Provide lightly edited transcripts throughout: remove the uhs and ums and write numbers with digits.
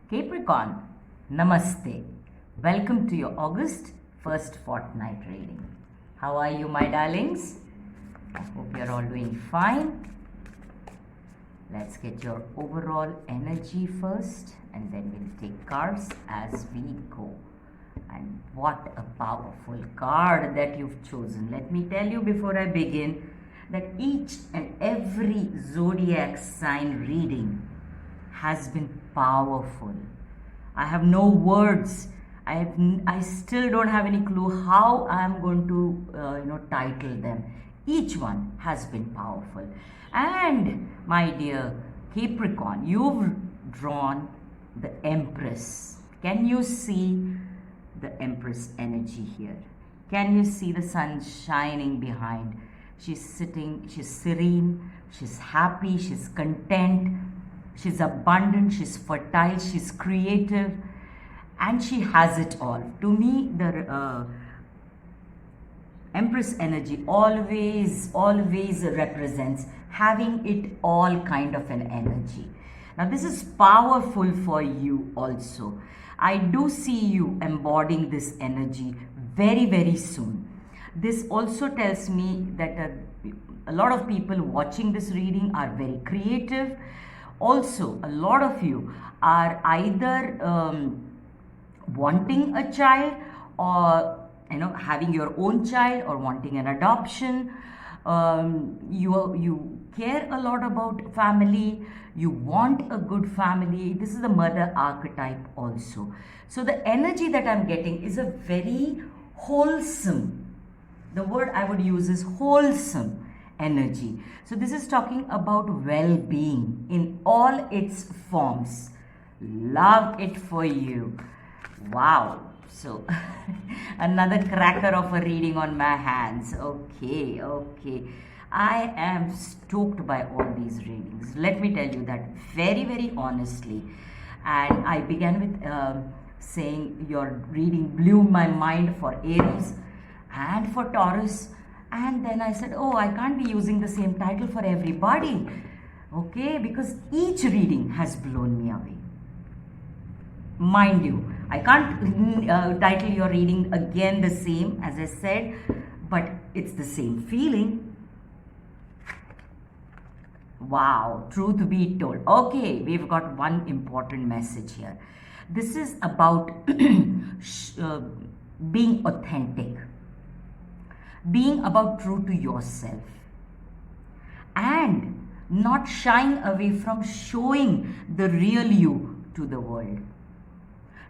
Capricorn, Namaste. Welcome to your August first fortnight reading. How are you, my darlings? I hope you're all doing fine. Let's get your overall energy first and then we'll take cards as we go. And what a powerful card that you've chosen. Let me tell you before I begin that each and every zodiac sign reading has been powerful. I have no words. I still don't have any clue how I am going to title them. Each one has been powerful. And my dear Capricorn, you've drawn the Empress. Can you see the Empress energy here? Can you see the sun shining behind? She's sitting, she's serene, she's happy, she's content, she's abundant, she's fertile, she's creative, and she has it all. To me, the Empress energy always represents having it all kind of an energy. Now, this is powerful for you also. I do see you embodying this energy very soon. This also tells me that a lot of people watching this reading are very creative. Also, a lot of you are either wanting a child or having your own child or wanting an adoption. You care a lot about family. You want a good family. This is the mother archetype also. So the energy that I'm getting is a very wholesome. The word I would use is wholesome energy. So this is talking about well-being in all its forms. Love it for you. Wow. So another cracker of a reading on my hands. Okay. I am stoked by all these readings. Let me tell you that very honestly. And I began with saying your reading blew my mind for Aries and for Taurus. And then I said, oh, I can't be using the same title for everybody. Okay, because each reading has blown me away. Mind you, I can't title your reading again the same as I said, but it's the same feeling. Wow, truth be told. Okay, we've got one important message here. This is about being authentic. Being about true to yourself and not shying away from showing the real you to the world.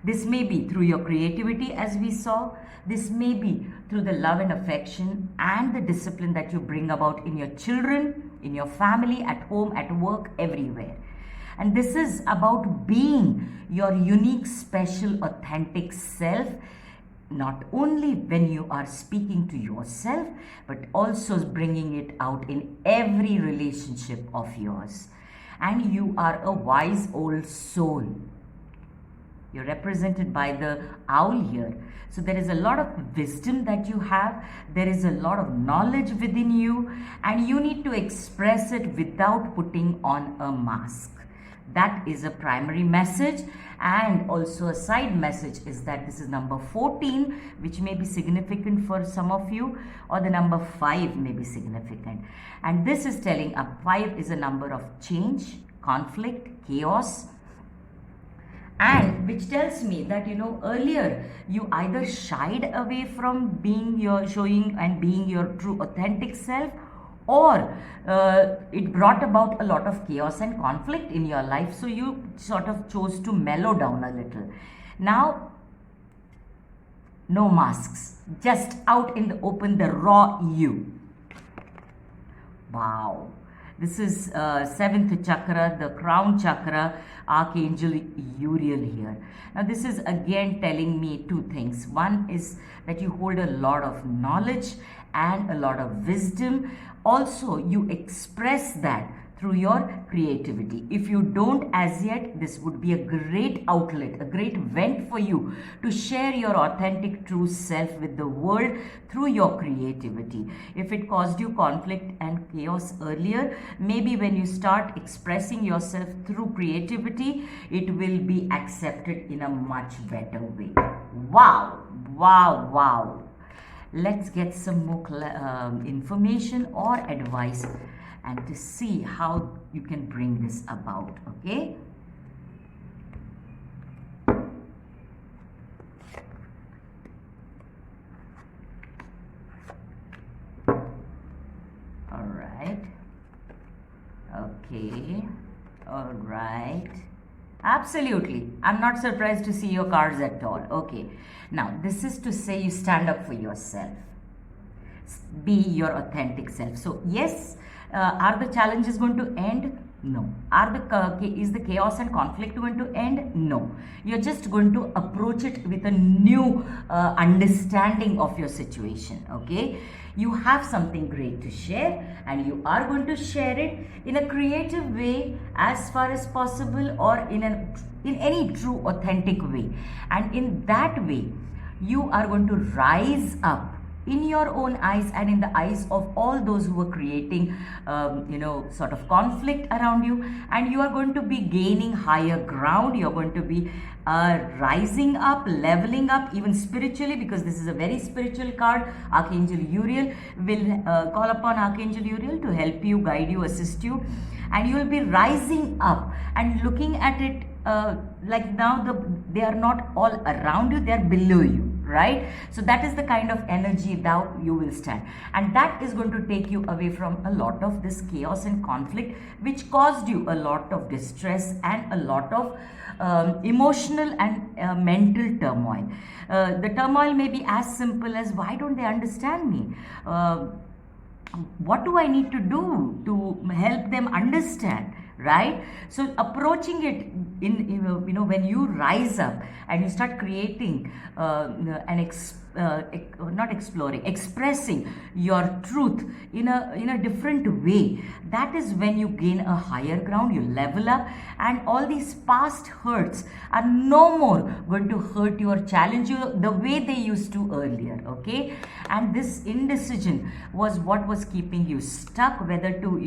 This may be through your creativity, as we saw. This may be through the love and affection and the discipline that you bring about in your children, in your family, at home, at work, everywhere. And this is about being your unique, special, authentic self, not only when you are speaking to yourself, but also bringing it out in every relationship of yours. And you are a wise old soul. You're represented by the owl here. So there is a lot of wisdom that you have. There is a lot of knowledge within you, and you need to express it without putting on a mask. That is a primary message. And also a side message is that this is number 14, which may be significant for some of you, or the number 5 may be significant. And this is telling 5 is a number of change, conflict, chaos, and which tells me that earlier you either shied away from being showing and being your true authentic self, or it brought about a lot of chaos and conflict in your life, so you sort of chose to mellow down a little. Now, no masks, just out in the open, the raw you. Wow. This is 7th chakra, the crown chakra, Archangel Uriel here. Now this is again telling me two things. One is that you hold a lot of knowledge and a lot of wisdom. Also, you express that through your creativity. If you don't as yet, this would be a great outlet, a great vent for you to share your authentic true self with the world through your creativity. If it caused you conflict and chaos earlier, maybe when you start expressing yourself through creativity, it will be accepted in a much better way. Wow, wow, wow. Let's get some more information or advice and to see how you can bring this about, okay? All right. Okay. All right. Absolutely. I'm not surprised to see your cards at all. Okay. Now, this is to say you stand up for yourself. Be your authentic self. So, yes, are the challenges going to end? No. Is the chaos and conflict going to end? No. You're just going to approach it with a new understanding of your situation. Okay. You have something great to share and you are going to share it in a creative way as far as possible, or in any true authentic way. And in that way, you are going to rise up in your own eyes and in the eyes of all those who are creating, sort of conflict around you. And you are going to be gaining higher ground. You're going to be rising up, leveling up, even spiritually, because this is a very spiritual card. Archangel Uriel will call upon Archangel Uriel to help you, guide you, assist you. And you will be rising up and looking at it like now they are not all around you, they are below you. Right? So that is the kind of energy that you will stand, and that is going to take you away from a lot of this chaos and conflict which caused you a lot of distress and a lot of emotional and mental turmoil. The turmoil may be as simple as, why don't they understand me? What do I need to do to help them understand? Right? So approaching it when you rise up and you start creating expressing your truth in a different way, that is when you gain a higher ground, you level up, and all these past hurts are no more going to hurt you or challenge you the way they used to earlier. Okay? And this indecision was what was keeping you stuck, whether to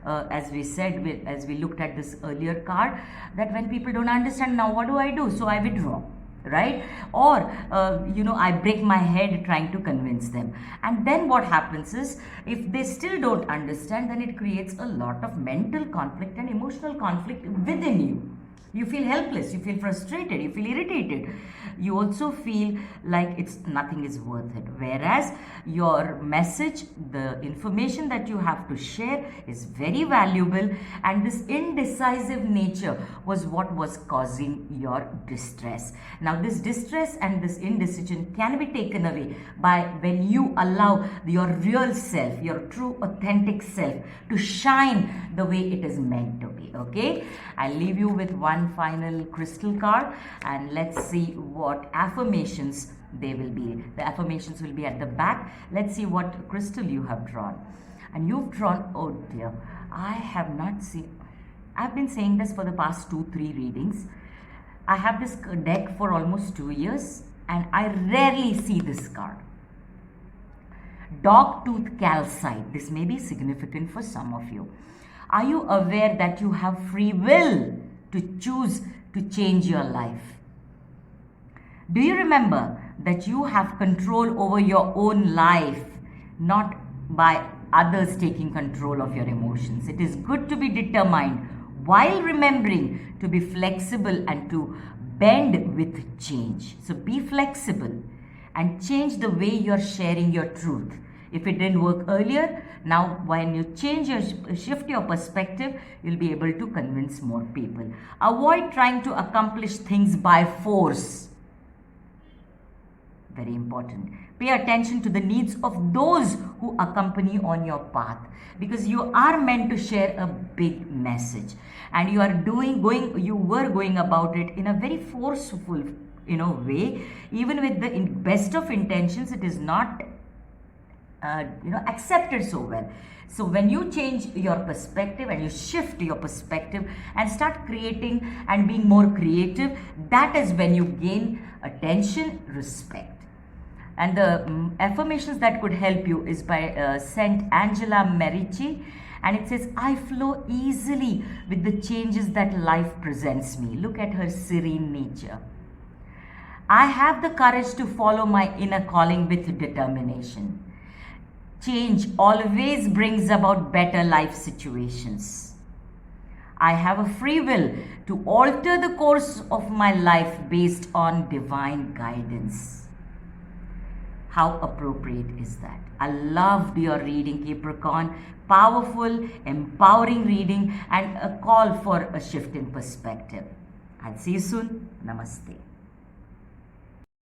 as we said, as we looked at this earlier card, that when people don't understand, now what do I do? So I withdraw, right? Or I break my head trying to convince them. And then what happens is, if they still don't understand, then it creates a lot of mental conflict and emotional conflict within you. You feel helpless, you feel frustrated, you feel irritated. You also feel like nothing is worth it. Whereas your message, the information that you have to share is very valuable, and this indecisive nature was what was causing your distress. Now this distress and this indecision can be taken away by when you allow your real self, your true authentic self, to shine the way it is meant to be. Okay? I'll leave you with one final crystal card, and let's see what affirmations they will be. The affirmations will be at the back. Let's see what crystal you have drawn. And you've drawn, oh dear, I have not seen, I've been saying this for the past 2-3 readings. I have this deck for almost 2 years and I rarely see this card. Dog-tooth calcite. This may be significant for some of you. Are you aware that you have free will to choose to change your life? Do you remember that you have control over your own life, not by others taking control of your emotions? It is good to be determined while remembering to be flexible and to bend with change. So be flexible and change the way you're sharing your truth. If it didn't work earlier, now when you shift your perspective, you'll be able to convince more people. Avoid trying to accomplish things by force. Very important. Pay attention to the needs of those who accompany on your path, because you are meant to share a big message, and you were going about it in a very forceful, way. Even with the best of intentions, it is not accepted so well. So when you change your perspective and you shift your perspective and start creating and being more creative, that is when you gain attention, respect. And the affirmations that could help you is by Saint Angela Merici, and it says, I flow easily with the changes that life presents me. Look at her serene nature. I have the courage to follow my inner calling with determination. Change always brings about better life situations. I have a free will to alter the course of my life based on divine guidance. How appropriate is that? I loved your reading, Capricorn. Powerful, empowering reading and a call for a shift in perspective. I'll see you soon. Namaste.